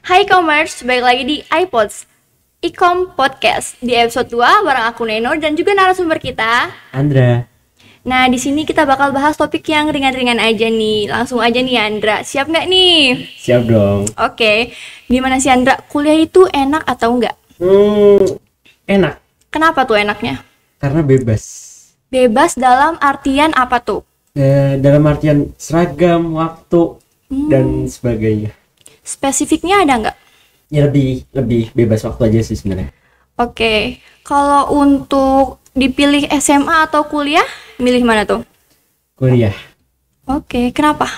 Hai Commerce, balik lagi di iPods Ecom Podcast. Di episode 2 bareng aku Nenor dan juga narasumber kita Andra. Nah, di sini kita bakal bahas topik yang ringan-ringan aja nih. Langsung aja nih Andra, siap nggak nih? Siap dong. Oke, gimana sih Andra? Kuliah itu enak atau enggak? Enak. Kenapa tuh enaknya? Karena bebas. Bebas dalam artian apa tuh? Dalam artian seragam, waktu, dan sebagainya. Spesifiknya ada nggak? Ya lebih bebas waktu aja sih sebenarnya. Oke, kalau untuk dipilih SMA atau kuliah, milih mana tuh? Kuliah. Oke, kenapa?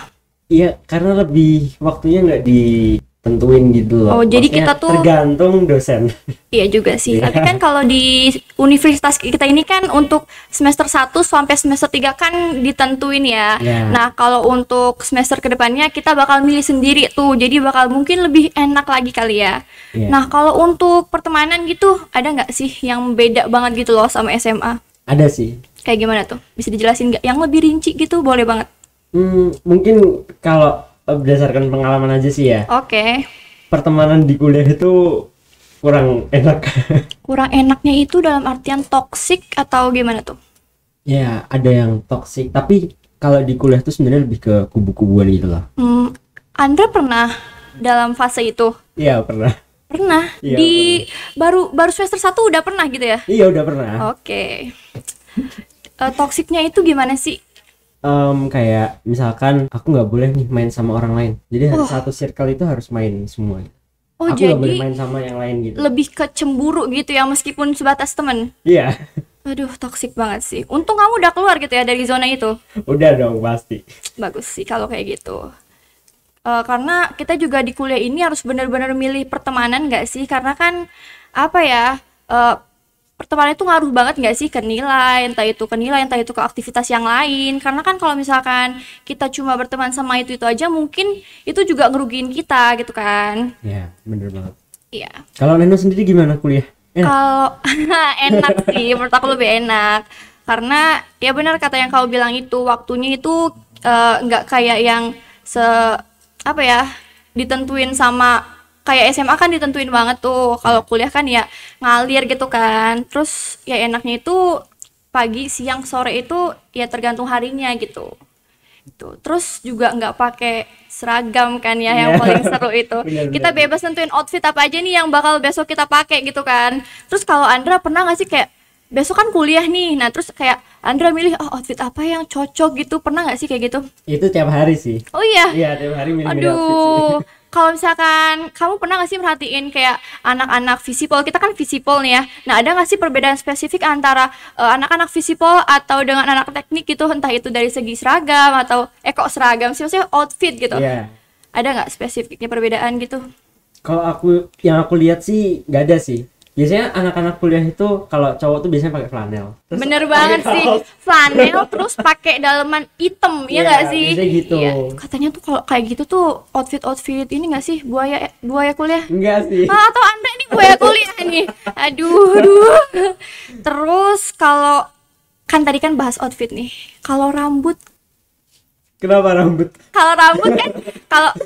Iya, karena lebih waktunya nggak ditentuin gitu loh. Oh, jadi Maksudnya kita tuh tergantung dosen. Iya juga sih. Iya. Tapi kan kalau di universitas kita ini kan untuk semester 1 sampai semester 3 kan ditentuin ya. Ya. Nah, kalau untuk semester kedepannya kita bakal milih sendiri tuh. Jadi bakal mungkin lebih enak lagi kali ya. Iya. Nah, kalau untuk pertemanan gitu, ada nggak sih yang beda banget gitu loh sama SMA? Ada sih. Kayak gimana tuh? Bisa dijelasin nggak? Yang lebih rinci gitu, boleh banget. Mungkin kalau berdasarkan pengalaman aja sih ya. Oke. Pertemanan di kuliah itu kurang enak. Kurang enaknya itu dalam artian toksik atau gimana tuh? Ya, ada yang toksik, tapi kalau di kuliah tuh sebenarnya lebih ke kubu-kubuan gitu loh. Andra pernah dalam fase itu? Iya, pernah. Pernah. Iya, Di baru semester 1 udah pernah gitu ya? Iya, udah pernah. Oke. Toksiknya itu gimana sih? Kayak misalkan aku nggak boleh nih main sama orang lain. Jadi satu circle itu harus main semua. Oh, Aku nggak boleh jadi main sama yang lain gitu. lebih ke cemburu gitu ya meskipun sebatas temen. Iya, Aduh, toksik banget sih. Untung kamu udah keluar gitu ya dari zona itu. udah dong pasti. Bagus sih kalau kayak gitu. Karena kita juga di kuliah ini harus benar-benar milih pertemanan nggak sih? Karena kan apa ya? Pertemanan itu ngaruh banget nggak sih ke nilai, entah itu ke nilai, entah itu ke aktivitas yang lain. Karena kan kalau misalkan kita cuma berteman sama itu aja, mungkin itu juga ngerugiin kita gitu kan. Ya, bener banget. Iya. Kalau Neno sendiri gimana kuliah? Kalau enak sih, menurut aku lebih enak. Karena ya benar kata yang kau bilang itu, waktunya itu nggak kayak yang apa ya, ditentuin sama kayak SMA kan ditentuin banget tuh. Kalau kuliah kan ya ngalir gitu kan. Terus ya enaknya itu pagi, siang, sore itu ya tergantung harinya gitu. Itu. Terus juga nggak pakai seragam kan ya, yang Iya. paling seru itu. Benar, Kita benar. bebas nentuin outfit apa aja nih yang bakal besok kita pakai gitu kan. Terus kalau Andra pernah nggak sih kayak besok kan kuliah nih, nah terus kayak Andra milih outfit apa yang cocok gitu, pernah nggak sih kayak gitu? Itu tiap hari sih. Oh iya. Iya, tiap hari milih-milih outfit sih. Aduh, kalau misalkan kamu pernah nggak sih merhatiin kayak anak-anak visipol, kita kan visipol nih ya. Nah, ada nggak sih perbedaan spesifik antara anak-anak visipol atau dengan anak teknik gitu, entah itu dari segi seragam atau kok seragam sih, maksudnya outfit gitu. Iya. Ada nggak spesifiknya perbedaan gitu? Kalau yang aku lihat sih nggak ada sih. Biasanya anak-anak kuliah itu kalau cowok tuh biasanya pakai flanel. Terus Bener pakai banget sih, kaos. flanel terus pakai daleman hitam, ya Iya, nggak sih? biasanya gitu. Iya, katanya tuh kalau kayak gitu tuh outfit ini nggak sih buaya kuliah? Enggak sih. Atau Anda ini buaya kuliah nih. Aduh. Terus kalau kan tadi kan bahas outfit nih. Kalau rambut Kenapa rambut? kan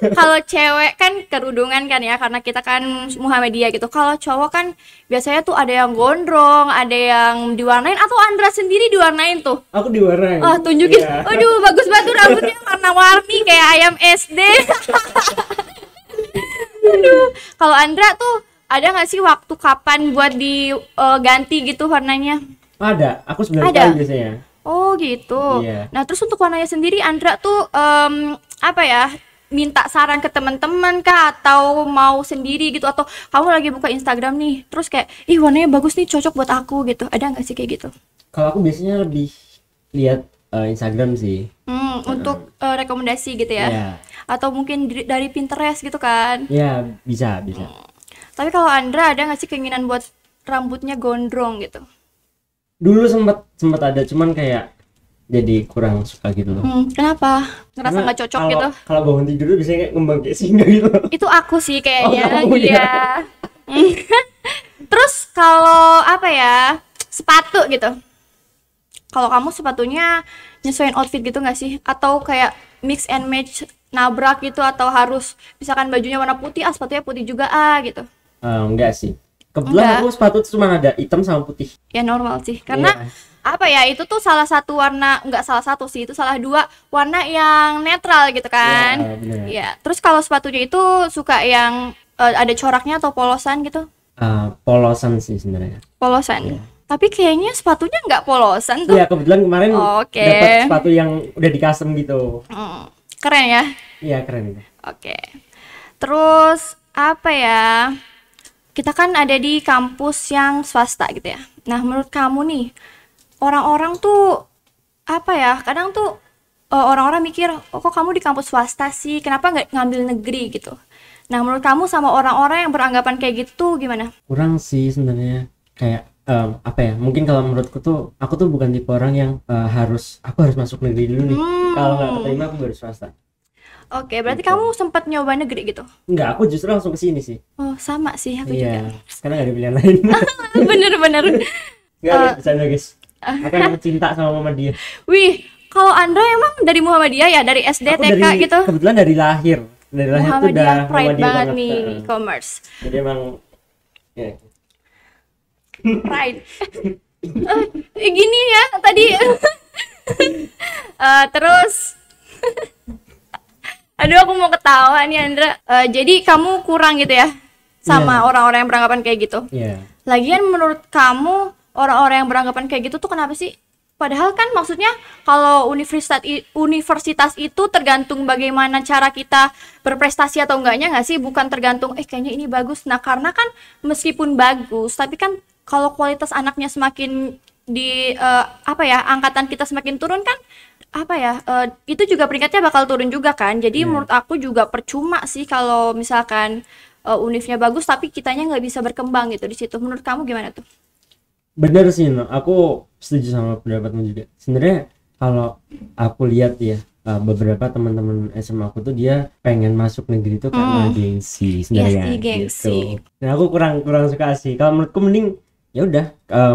kalau cewek kan kerudungan kan ya, karena kita kan Muhammadiyah gitu. Kalau cowok kan biasanya tuh ada yang gondrong, ada yang diwarnain, atau Andra sendiri diwarnain tuh. Aku diwarnain. Tunjukin. Iya. Aduh, bagus banget tuh rambutnya warna-warni kayak ayam SD. Aduh, kalau Andra tuh ada nggak sih waktu kapan buat diganti gitu warnanya? Ada, aku 9 Ada. kali biasanya. Oh gitu. Iya. Nah terus untuk warnanya sendiri Andra tuh apa ya? Minta saran ke teman-teman kah atau mau sendiri gitu, atau kamu lagi buka Instagram nih terus kayak ih warnanya bagus nih cocok buat aku gitu, ada nggak sih kayak gitu? Kalau aku biasanya lebih lihat Instagram sih. Untuk rekomendasi gitu ya? Iya. Atau mungkin dari Pinterest gitu kan? Ya, bisa. Tapi kalau Andra ada nggak sih keinginan buat rambutnya gondrong gitu? Dulu sempat ada, cuman kayak jadi kurang suka gitu loh. Kenapa? Ngerasa Karena nggak cocok gitu? Kalau bangun tidur biasanya kayak ngembang kayak singa gitu. Itu aku sih kayaknya. Oh, kamu ya? Iya. Terus kalau apa ya, sepatu gitu, kalau kamu sepatunya nyesuaiin outfit gitu nggak sih? Atau kayak mix and match nabrak gitu, atau harus misalkan bajunya warna putih, sepatunya putih juga gitu? Enggak sih. Kebetulan Enggak. aku sepatu tuh cuma ada hitam sama putih. Ya normal sih, karena Iya. apa ya, itu tuh salah satu warna, enggak salah satu sih, itu salah dua warna yang netral gitu kan. Iya, benar. Ya, terus kalau sepatunya itu suka yang ada coraknya atau polosan gitu? Polosan sih sebenarnya. Polosan. Iya. Tapi kayaknya sepatunya nggak polosan tuh. Iya, kebetulan kemarin Oke. dapat sepatu yang udah di custom gitu. Keren ya. Iya, keren itu. Oke. Terus apa ya? Kita kan ada di kampus yang swasta gitu ya. Nah, menurut kamu nih, orang-orang tuh apa ya? Kadang tuh orang-orang mikir, oh kok kamu di kampus swasta sih? Kenapa nggak ngambil negeri gitu? Nah, menurut kamu sama orang-orang yang beranggapan kayak gitu gimana? Kurang sih sebenarnya. Kayak apa ya? Mungkin kalau menurutku tuh aku tuh bukan tipe orang yang aku harus masuk negeri dulu nih. Kalau nggak keterima aku baru swasta. Oke, berarti Gitu. kamu sempat nyoba negeri gitu? Enggak, aku justru langsung ke sini sih. Oh, sama sih aku Iya, juga. karena nggak ada pilihan lain. Bener-bener. Nggak ada bercanda guys. Aku emang cinta sama mama dia. Wih, kalau Andra emang dari Muhammadiyah ya, dari SD, Aku TK dari gitu? kebetulan dari lahir tuh udah Muhammadiyah pride Muhammadiyah banget banget. nih, e-commerce. Jadi emang ya. Pride. Gini ya tadi. Terus, aduh aku mau ketawa nih Andra. Jadi kamu kurang gitu ya sama Iya. orang-orang yang beranggapan kayak gitu. Iya. Lagian menurut kamu orang-orang yang beranggapan kayak gitu tuh kenapa sih? Padahal kan maksudnya kalau universitas itu tergantung bagaimana cara kita berprestasi atau enggaknya nggak sih? Bukan tergantung kayaknya ini bagus. Nah, karena kan meskipun bagus, tapi kan kalau kualitas anaknya semakin di apa ya, angkatan kita semakin turun kan, apa ya, itu juga peringkatnya bakal turun juga kan. Jadi menurut aku juga percuma sih kalau misalkan univnya bagus tapi kitanya nggak bisa berkembang gitu di situ. Menurut kamu gimana tuh? Bener sih, no. Aku setuju sama pendapatmu juga. Sebenarnya kalau aku lihat ya, beberapa teman-teman SMA aku tuh dia pengen masuk negeri itu karena gengsi sebenarnya. Iya sih, gengsi. Gitu. Nah, aku kurang suka sih. Kalau menurutku mending ya udah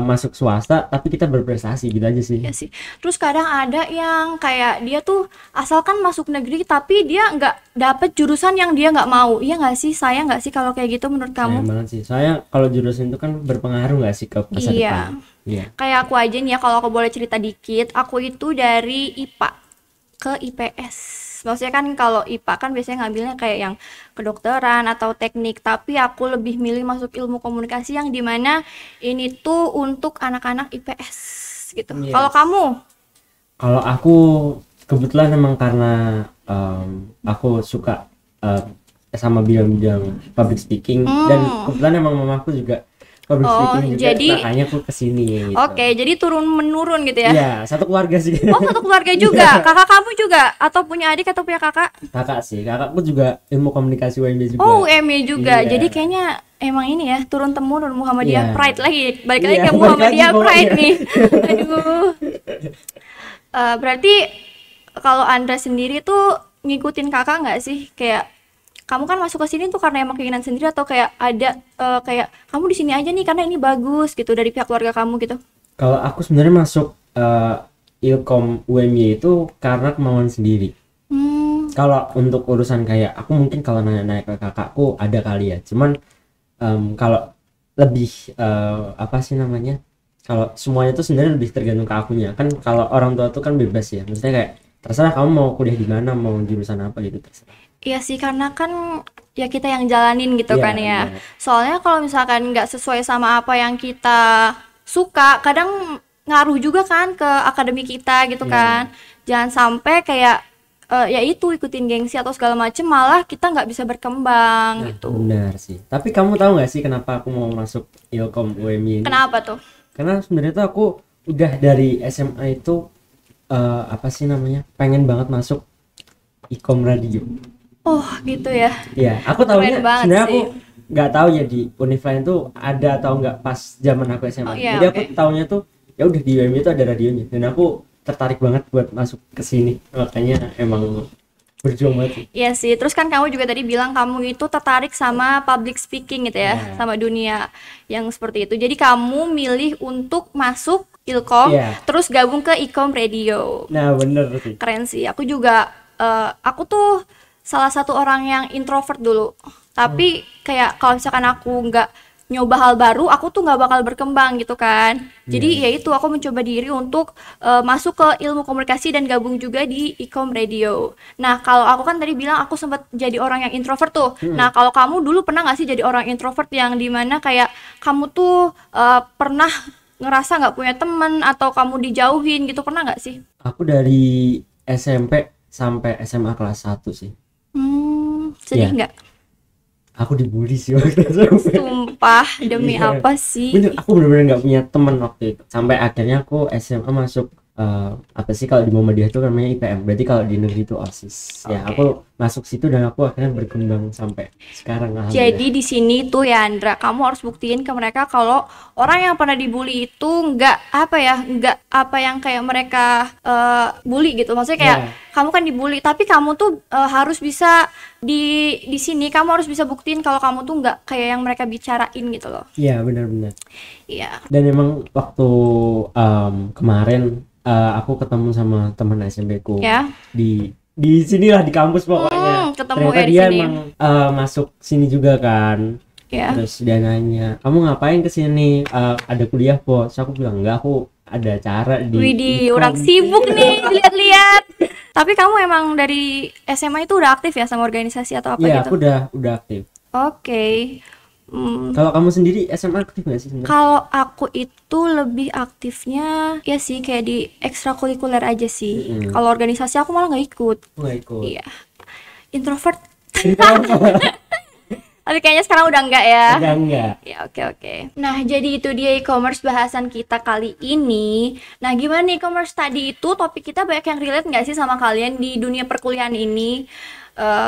masuk swasta tapi kita berprestasi gitu aja sih. Ya sih. Terus kadang ada yang kayak dia tuh asalkan masuk negeri tapi dia nggak dapet jurusan yang dia nggak mau. Iya nggak sih? Sayang nggak sih kalau kayak gitu menurut kamu? Sayang banget sih. Soalnya kalau jurusan itu kan berpengaruh nggak sih ke masa Iya. depan? Iya. Kayak aku aja nih ya, kalau aku boleh cerita dikit, aku itu dari IPA ke IPS. Maksudnya kan kalau IPA kan biasanya ngambilnya kayak yang kedokteran atau teknik, tapi aku lebih milih masuk ilmu komunikasi yang dimana ini tuh untuk anak-anak IPS gitu. Yes. Kalau kamu? Kalau aku kebetulan emang karena aku suka sama bidang-bidang public speaking dan kebetulan emang mamaku juga public speaking juga, jadi- makanya aku kesini gitu. Oke, jadi turun menurun gitu ya? Iya, satu keluarga sih. Oh, satu keluarga juga. Kakak kamu juga atau punya adik atau punya kakak? Kakak sih, kakakku juga ilmu komunikasi UMB juga. Oh, UMY juga. Iya. Jadi kayaknya emang ini ya, turun temurun Muhammadiyah Iya. Pride lagi. Balik lagi Iya, ke balik Muhammadiyah lagi Pride pokoknya. nih. Aduh. Berarti kalau Andra sendiri tuh ngikutin kakak nggak sih? Kayak kamu kan masuk ke sini tuh karena emang keinginan sendiri atau kayak ada kayak kamu di sini aja nih karena ini bagus gitu dari pihak keluarga kamu gitu? Kalau aku sebenarnya masuk Ilkom UMY itu karena kemauan sendiri. Kalau untuk urusan kayak aku mungkin kalau nanya ke kakakku ada kali ya. Cuman kalau lebih apa sih namanya? Kalau semuanya tuh sebenarnya lebih tergantung ke akunya. Kan kalau orang tua tuh kan bebas ya. Maksudnya kayak terserah kamu mau kuliah di mana, mau jurusan apa gitu terserah. Iya sih, karena kan ya kita yang jalanin gitu Iya, kan ya. benar. Soalnya kalau misalkan nggak sesuai sama apa yang kita suka, kadang ngaruh juga kan ke akademik kita gitu Iya. kan. Jangan sampai kayak ya itu ikutin gengsi atau segala macem, malah kita nggak bisa berkembang Nah, gitu. benar sih. Tapi kamu tahu nggak sih kenapa aku mau masuk Ilkom UMY ini? Kenapa tuh? Karena sebenarnya tuh aku udah dari SMA itu apa sih namanya? Pengen banget masuk Ikom Radio. Oh gitu ya. Iya, aku tahunya Keren banget sebenarnya sih. aku nggak tahu ya di univ lain tuh ada atau nggak pas zaman aku SMA. Oh, iya, Jadi aku oke. tahunya tuh ya udah di UMY itu ada radionya dan aku tertarik banget buat masuk ke sini. Makanya emang berjuang banget sih. Iya sih, terus kan kamu juga tadi bilang kamu itu tertarik sama public speaking gitu ya, Iya. sama dunia yang seperti itu. Jadi kamu milih untuk masuk Ilkom, Iya. terus gabung ke Ikom Radio. Nah, bener sih. Keren sih. Aku juga aku tuh salah satu orang yang introvert dulu. Tapi kayak kalau misalkan aku nggak nyoba hal baru, aku tuh nggak bakal berkembang gitu kan. Jadi ya itu aku mencoba diri untuk masuk ke ilmu komunikasi dan gabung juga di Ecom Radio. Nah kalau aku kan tadi bilang aku sempat jadi orang yang introvert tuh. Nah kalau kamu dulu pernah nggak sih jadi orang introvert yang dimana kayak kamu tuh pernah ngerasa nggak punya teman atau kamu dijauhin gitu, pernah nggak sih? Aku dari SMP sampai SMA kelas 1 sih. Sedih Ya, nggak? aku dibully sih waktu SMP. Sumpah, demi Iya. apa sih? Bener, aku bener-bener nggak punya teman waktu itu. Sampai akhirnya aku SMA masuk apa sih kalau di Muhammadiyah itu namanya IPM. Berarti kalau di negeri itu OSIS. Ya, Oke. aku masuk situ dan aku akhirnya berkembang sampai sekarang alhamdulillah. Jadi di sini tuh ya Andra, kamu harus buktiin ke mereka kalau orang yang pernah dibully itu nggak apa ya, nggak apa yang kayak mereka bully gitu. Maksudnya kayak kamu kan dibully, tapi kamu tuh harus bisa di sini kamu harus bisa buktiin kalau kamu tuh nggak kayak yang mereka bicarain gitu loh. Iya, benar-benar. Iya. Dan emang waktu kemarin aku ketemu sama teman SMP ku Ya. di sinilah di kampus pokoknya. Ketemu Ternyata ya di dia sini. emang masuk sini juga kan. Ya. Terus dia nanya, kamu ngapain kesini? Ada kuliah po? Terus aku bilang enggak, aku ada acara di Widih, Ecom." orang sibuk nih, lihat-lihat. Tapi kamu emang dari SMA itu udah aktif ya sama organisasi atau apa Iya, gitu? aku udah aktif. Oke. Kalau kamu sendiri SMA aktif nggak sih sebenarnya? Kalau aku itu lebih aktifnya ya sih kayak di ekstrakurikuler aja sih. Kalau organisasi aku malah nggak ikut. Nggak ikut. Iya. Introvert. Tapi kayaknya sekarang udah enggak ya. Enggak. Ya, oke. Nah, jadi itu dia e-commerce bahasan kita kali ini. Nah, gimana nih e-commerce tadi itu topik kita banyak yang relate nggak sih sama kalian di dunia perkuliahan ini?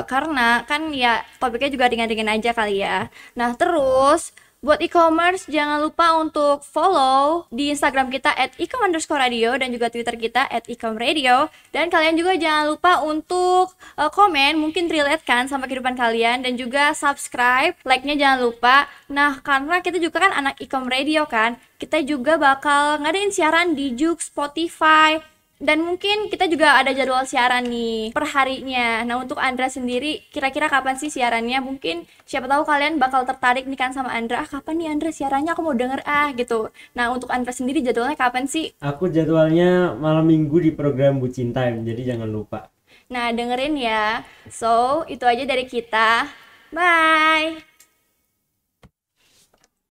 Karena kan ya topiknya juga ringan-ringan aja kali ya. Nah, terus buat e-commerce jangan lupa untuk follow di Instagram kita @ecom_radio dan juga Twitter kita @ecomradio. Dan kalian juga jangan lupa untuk komen, mungkin relate kan sama kehidupan kalian, dan juga subscribe, like-nya jangan lupa. Nah, karena kita juga kan anak Ecom Radio kan, kita juga bakal ngadain siaran di Joox, Spotify, dan mungkin kita juga ada jadwal siaran nih per harinya. Nah, untuk Andra sendiri kira-kira kapan sih siarannya? Mungkin siapa tahu kalian bakal tertarik nih kan sama Andra. Kapan nih Andra siarannya? Aku mau denger gitu. Nah, untuk Andra sendiri jadwalnya kapan sih? Aku jadwalnya malam minggu di program Bucin Time, jadi jangan lupa. Nah, dengerin ya. So, itu aja dari kita. Bye.